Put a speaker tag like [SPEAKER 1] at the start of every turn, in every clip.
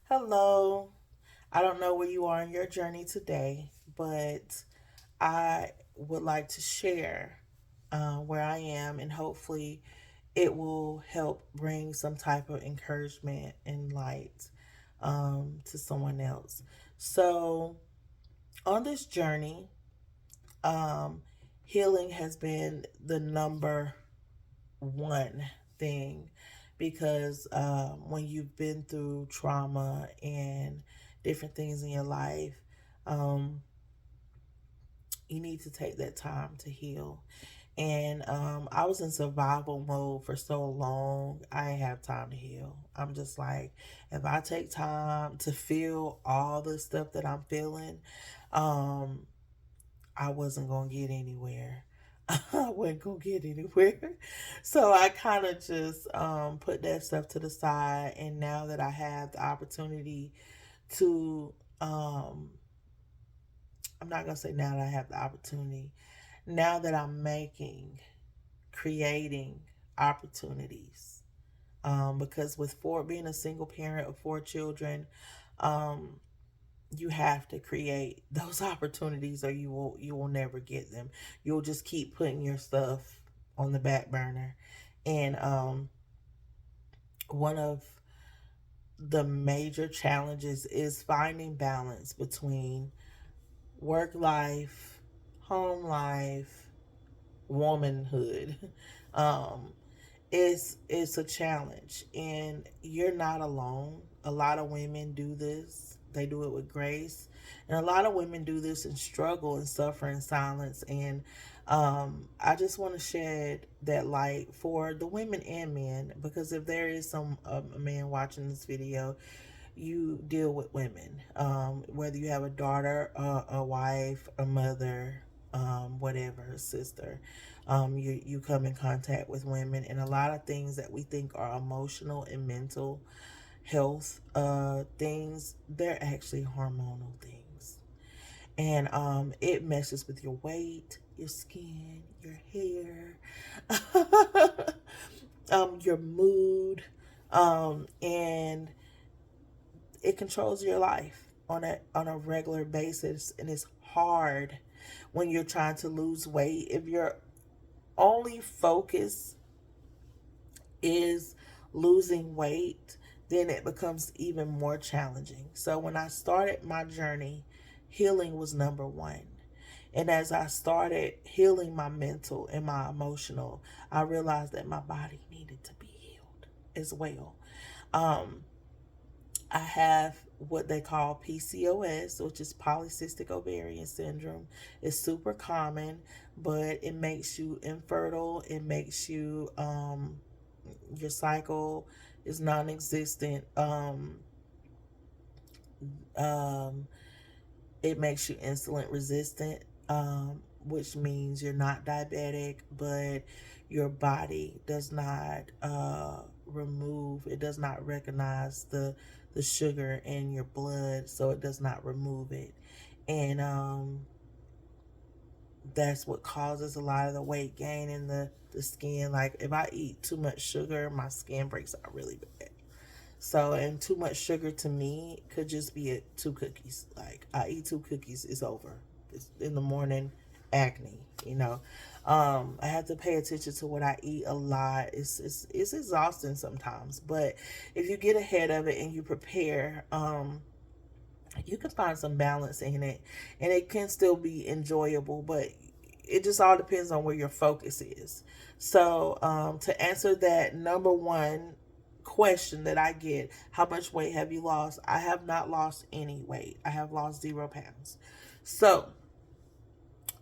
[SPEAKER 1] Hello. I don't know where you are in your journey today, but I would like to share where I am, and hopefully it will help bring some type of encouragement and light to someone else. So, on this journey, um, healing has been the number one thing because when you've been through trauma and different things in your life, um, you need to take that time to heal. And I was in survival mode for so long, I ain't have time to heal. I'm just like, if I take time to feel all the stuff that I'm feeling, um, I wasn't going to get anywhere. I wasn't going to get anywhere. So I kind of just put that stuff to the side. And now that I have the opportunity to, I'm not going to say now that I have the opportunity, now that I'm creating opportunities. Because with being a single parent of four children, um, you have to create those opportunities or you will never get them. You'll just keep putting your stuff on the back burner. And one of the major challenges is finding balance between work life, home life, womanhood. um it's a challenge, and you're not alone. A lot of women do this. They do it with grace, and a lot of women do this and struggle and suffer in silence. And I just want to shed that light for the women and men, because if there is some a man watching this video, you deal with women, whether you have a daughter, a wife, a mother, whatever, a sister. You come in contact with women, and a lot of things that we think are emotional and mental health things, they're actually hormonal things. And it messes with your weight, your skin, your hair, your mood, and it controls your life on a regular basis. And it's hard when you're trying to lose weight. If your only focus is losing weight, then it becomes even more challenging. So when I started my journey, healing was number one. And as I started healing my mental and my emotional, I realized that my body needed to be healed as well. um I have what they call PCOS, which is polycystic ovarian syndrome. It's super common, but it makes you infertile. It makes you, your cycle is non existent. Um, it makes you insulin resistant, which means you're not diabetic, but your body does not it does not recognize the sugar in your blood, so it does not remove it. And that's what causes a lot of the weight gain in the skin. Like if I eat too much sugar, my skin breaks out really bad. So, and too much sugar to me could just be two cookies. Like I eat two cookies, it's over. It's in the morning, acne. I have to pay attention to what I eat a lot. It's exhausting sometimes, but if you get ahead of it and you prepare, you can find some balance in it, and it can still be enjoyable. But it just all depends on where your focus is. So, to answer that number one question that I get, how much weight have you lost? I have not lost any weight. I have lost 0 pounds. So,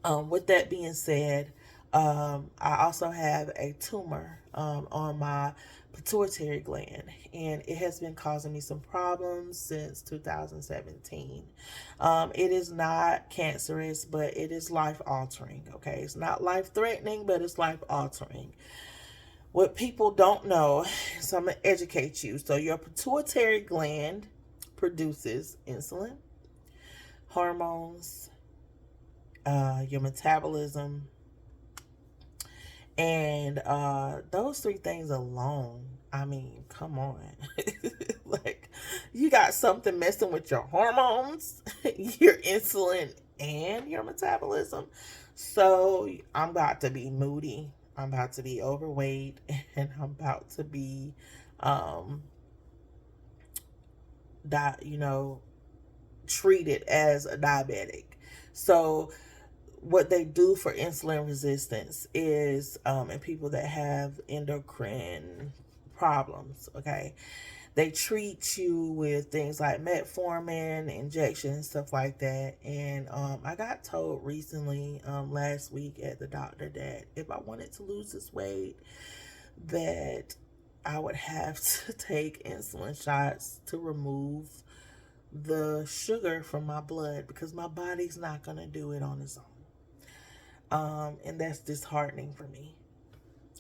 [SPEAKER 1] with that being said, I also have a tumor on my pituitary gland, and it has been causing me some problems since 2017. It is not cancerous, but it is life altering. Okay, it's not life threatening, but it's life altering. What people don't know, so I'm gonna educate you. So your pituitary gland produces insulin, hormones, your metabolism, and those three things alone, I mean, come on. Like, You got something messing with your hormones, your insulin, and your metabolism. So I'm about to be moody. I'm about to be overweight, and I'm about to be, um, you know, treated as a diabetic. So what they do for insulin resistance is, and people that have endocrine problems, okay, they treat you with things like metformin, injections, stuff like that. And I got told recently, last week at the doctor, that if I wanted to lose this weight, that I would have to take insulin shots to remove the sugar from my blood because my body's not going to do it on its own. And that's disheartening for me.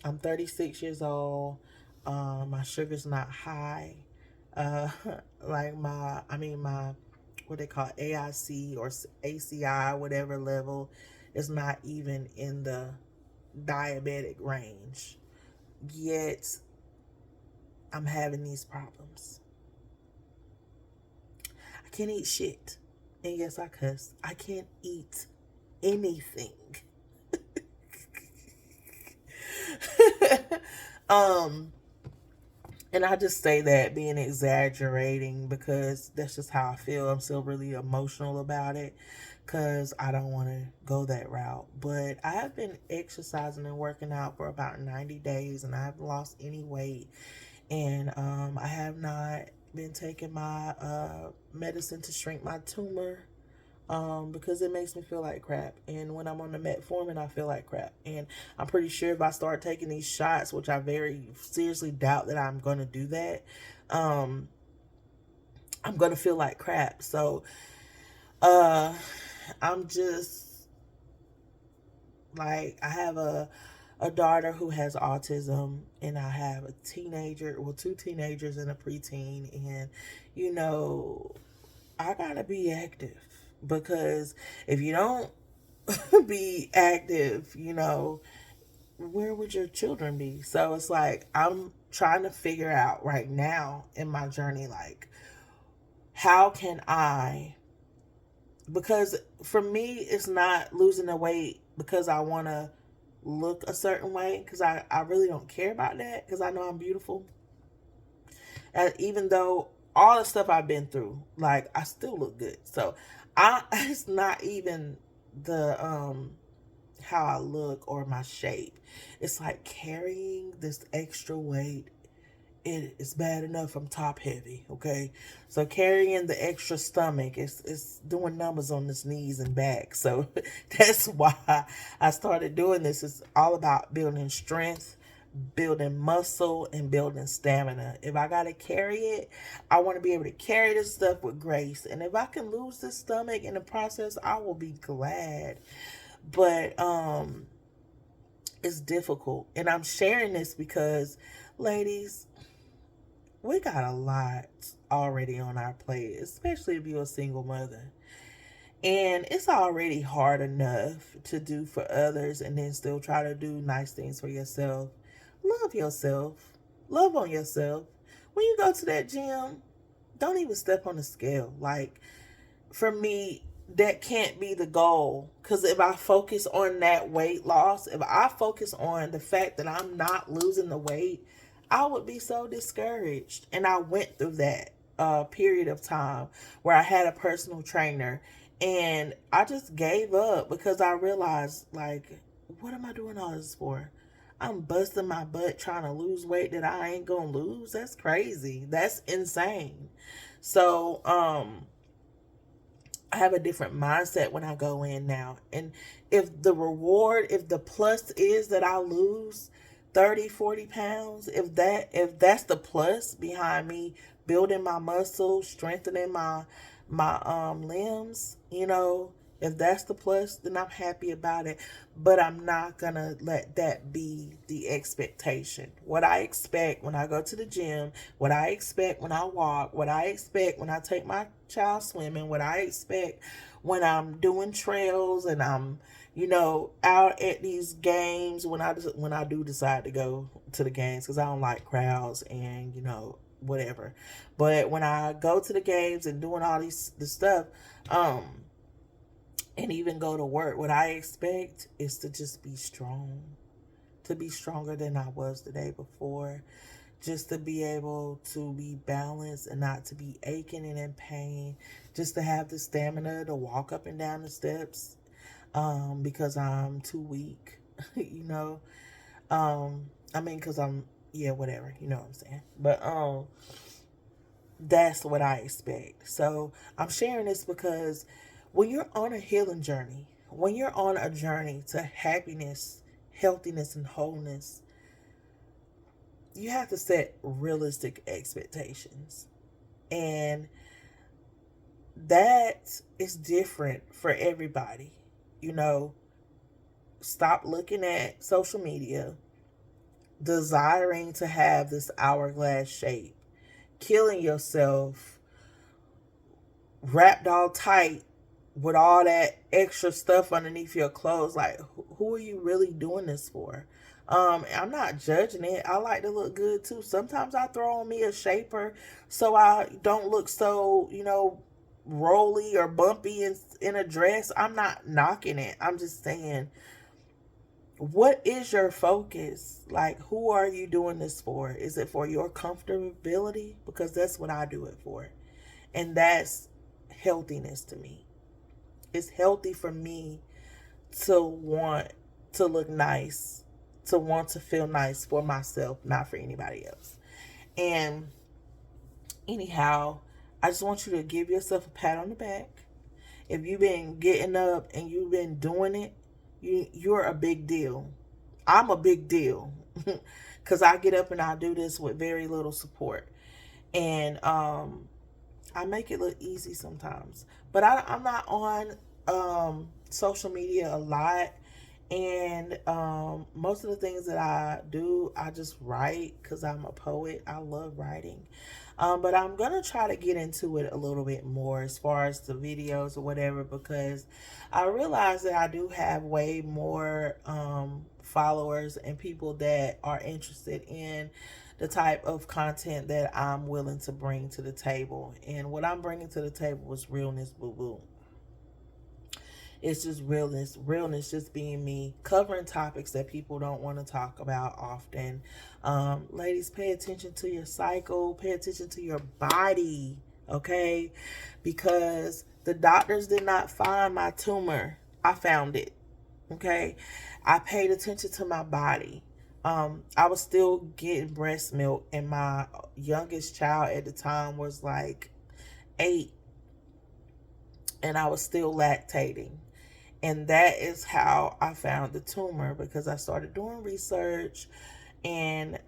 [SPEAKER 1] I'm 36 years old. My sugar's not high. Uh, like my, what they call AIC or ACI, whatever level, is not even in the diabetic range. Yet, I'm having these problems. I can't eat shit. And yes, I cuss. I can't eat anything. um and I just say that being exaggerating because that's just how I feel. I'm still really emotional about it because I don't want to go that route. But I have been exercising and working out for about 90 days and I haven't lost any weight. And I have not been taking my medicine to shrink my tumor, because it makes me feel like crap. And when I'm on the metformin, I feel like crap. And I'm pretty sure if I start taking these shots, which I very seriously doubt that I'm going to do that, um, I'm going to feel like crap. So uh, I'm just like, I have a daughter who has autism, and I have a teenager, well, two teenagers and a preteen. And, you know, I got to be active because if you don't be active, you know, where would your children be? So it's like I'm trying to figure out right now in my journey, like, how can I, because for me, it's not losing the weight because I want to look a certain way, because I really don't care about that because I know I'm beautiful. And even though all the stuff I've been through, like, I still look good. So it's not even the how I look or my shape. It's like carrying this extra weight. It is bad enough I'm top heavy, okay? So carrying the extra stomach is doing numbers on this knees and back. So that's why I started doing this. It's all about building strength, building muscle, and building stamina. If I gotta carry it, I want to be able to carry this stuff with grace. And if I can lose this stomach in the process, I will be glad. But it's difficult. And I'm sharing this because, ladies, we got a lot already on our plate, especially if you're a single mother. And it's already hard enough to do for others and then still try to do nice things for yourself. Love yourself. Love on yourself. When you go to that gym, don't even step on the scale. Like, for me, that can't be the goal. Because if I focus on that weight loss, if I focus on the fact that I'm not losing the weight, I would be so discouraged. And I went through that period of time where I had a personal trainer and I just gave up because I realized, like, what am I doing all this for? I'm busting my butt trying to lose weight that I ain't gonna lose. That's crazy. That's insane. So, I have a different mindset when I go in now. And if the reward, if the plus is that I lose 30, 40 pounds, if that's the plus behind me building my muscle, strengthening my limbs, you know, if that's the plus, then I'm happy about it. But I'm not gonna let that be the expectation. What I expect when I go to the gym, what I expect when I walk, what I expect when I take my child swimming, what I expect when I'm doing trails and I'm, you know, out at these games, when I do decide to go to the games, because I don't like crowds and, you know, whatever. But when I go to the games and doing all the stuff, and even go to work, what I expect is to just be strong, to be stronger than I was the day before, just to be able to be balanced and not to be aching and in pain, just to have the stamina to walk up and down the steps, because I'm too weak, you know. I mean, because yeah, whatever, you know what I'm saying. But that's what I expect. So I'm sharing this because when you're on a healing journey, when you're on a journey to happiness, healthiness, and wholeness, you have to set realistic expectations. And that is different for everybody. You know, stop looking at social media, desiring to have this hourglass shape, killing yourself, wrapped all tight with all that extra stuff underneath your clothes. Like, who are you really doing this for? I'm not judging it. I like to look good too. Sometimes I throw on me a shaper so I don't look so, you know, rolly or bumpy in a dress. I'm not knocking it. I'm just saying, what is your focus? Like, who are you doing this for? Is it for your comfortability? Because that's what I do it for. And that's healthiness to me. It's healthy for me to want to look nice, to want to feel nice for myself, not for anybody else. And anyhow, I just want you to give yourself a pat on the back. If you've been getting up and you've been doing it, you're a big deal. I'm a big deal because I get up and I do this with very little support. And I make it look easy sometimes. But I'm not on social media a lot. And most of the things that I do, I just write because I'm a poet. I love writing. But I'm going to try to get into it a little bit more as far as the videos or whatever, because I realize that I do have way more followers and people that are interested in the type of content that I'm willing to bring to the table. And what I'm bringing to the table is realness, boo-boo. It's just realness just being me, covering topics that people don't want to talk about often. Ladies, pay attention to your cycle, pay attention to your body, okay? Because the doctors did not find my tumor. I found it, okay? I paid attention to my body. I was still getting breast milk, and my youngest child at the time was like 8, and I was still lactating. And that is how I found the tumor, because I started doing research. And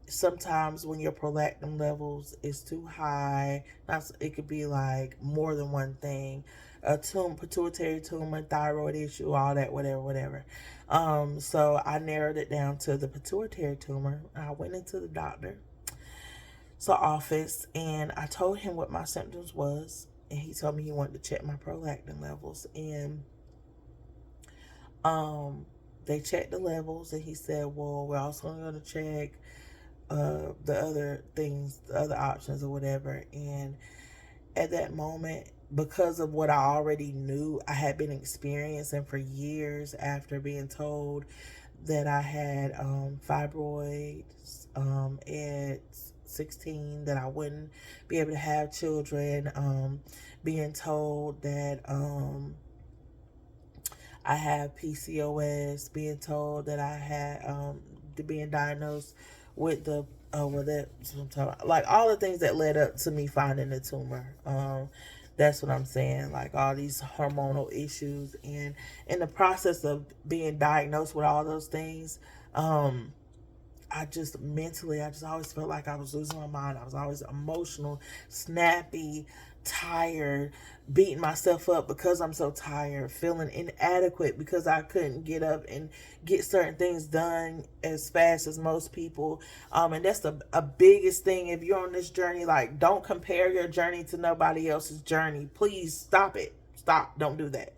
[SPEAKER 1] sometimes when your prolactin levels is too high, it could be like more than one thing, a tumor, pituitary tumor, thyroid issue, all that, whatever. So I narrowed it down to the pituitary tumor. I went into the doctor's office and I told him what my symptoms was. And he told me he wanted to check my prolactin levels. And they checked the levels, and he said, well, we're also going to check the other things, the other options or whatever. And at that moment, because of what I already knew I had been experiencing for years after being told that I had fibroids at 16, that I wouldn't be able to have children, being told that I have PCOS, being told that I had being diagnosed with the like all the things that led up to me finding the tumor. That's what I'm saying, like all these hormonal issues. And in the process of being diagnosed with all those things, I just always felt like I was losing my mind. I was always emotional, snappy, tired, beating myself up because I'm so tired, feeling inadequate because I couldn't get up and get certain things done as fast as most people. And that's a biggest thing. If you're on this journey, like, don't compare your journey to nobody else's journey. Please stop it. Stop. Don't do that.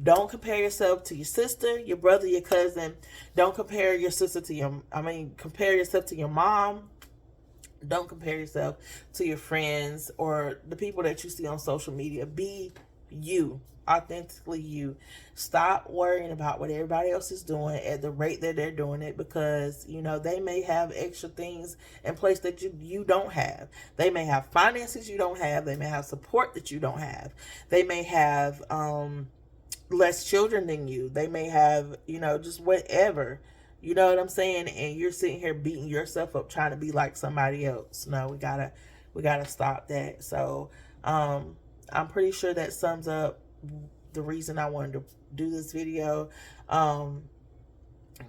[SPEAKER 1] Don't compare yourself to your sister, your brother, your cousin. Don't compare your sister to compare yourself to your mom, Don't compare yourself to your friends or the people that you see on social media. Be you, authentically you. Stop worrying about what everybody else is doing at the rate that they're doing it, because you know they may have extra things in place that you don't have. They may have finances you don't have. They may have support that you don't have. They may have less children than you. They may have, you know, just whatever. You know what I'm saying? And you're sitting here beating yourself up trying to be like somebody else. No, we gotta stop that. So I'm pretty sure that sums up the reason I wanted to do this video. Um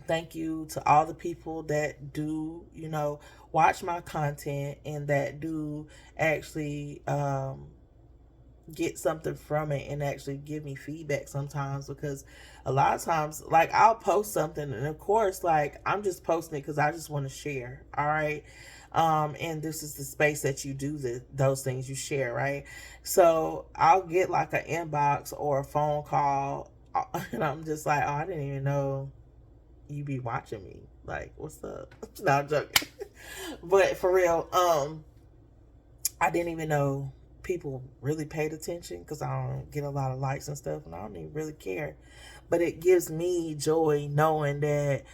[SPEAKER 1] Thank you to all the people that do, you know, watch my content and that do actually get something from it and actually give me feedback sometimes, because a lot of times, like, I'll post something and of course, like, I'm just posting it because I just want to share. All right. And this is the space that you do those things, you share, right? So I'll get like an inbox or a phone call and I'm just like, oh, I didn't even know you be watching me. Like, what's up? No, I'm joking. But for real, I didn't even know people really paid attention, because I don't get a lot of likes and stuff, and I don't even really care. But it gives me joy knowing that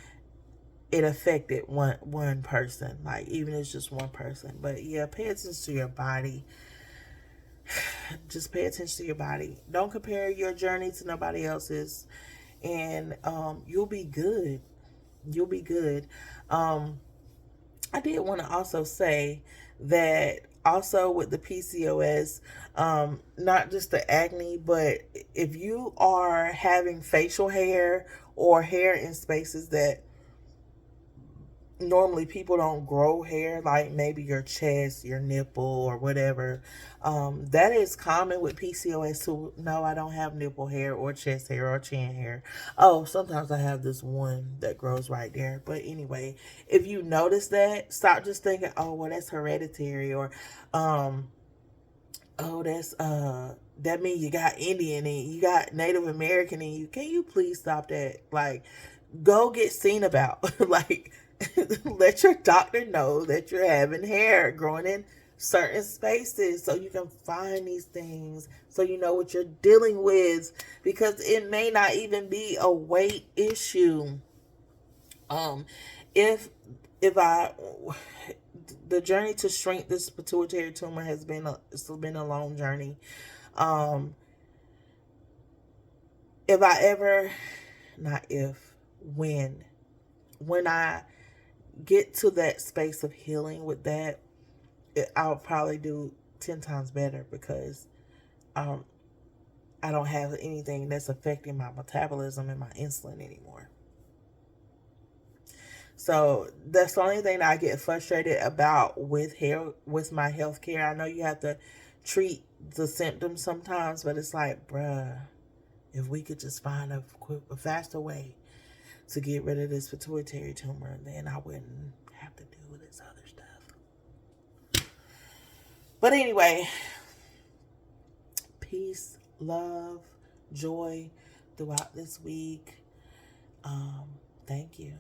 [SPEAKER 1] it affected one person, like even if it's just one person. But yeah, pay attention to your body. Just pay attention to your body. Don't compare your journey to nobody else's, and you'll be good. You'll be good. I did want to also say that also with the PCOS, not just the acne, but if you are having facial hair or hair in spaces that normally people don't grow hair, like maybe your chest, your nipple, or whatever, that is common with PCOS. So no, I don't have nipple hair or chest hair or chin hair. Oh, sometimes I have this one that grows right there. But anyway, if you notice that, stop just thinking, oh well, that's hereditary, or oh, that's that means you got Indian and you got Native American in you. Can you please stop that? Like, go get seen about. Like, let your doctor know that you're having hair growing in certain spaces so you can find these things, so you know what you're dealing with, because it may not even be a weight issue. Um, if if I the journey to shrink this pituitary tumor has been it's been a long journey. Um, if I ever, not if, when I get to that space of healing with that, I'll probably do 10 times better, because um, I don't have anything that's affecting my metabolism and my insulin anymore. So that's the only thing that I get frustrated about with my health care. I know you have to treat the symptoms sometimes, but it's like, bruh, if we could just find a faster way to get rid of this pituitary tumor, then I wouldn't have to deal with this other stuff. But anyway, peace, love, joy throughout this week. Thank you.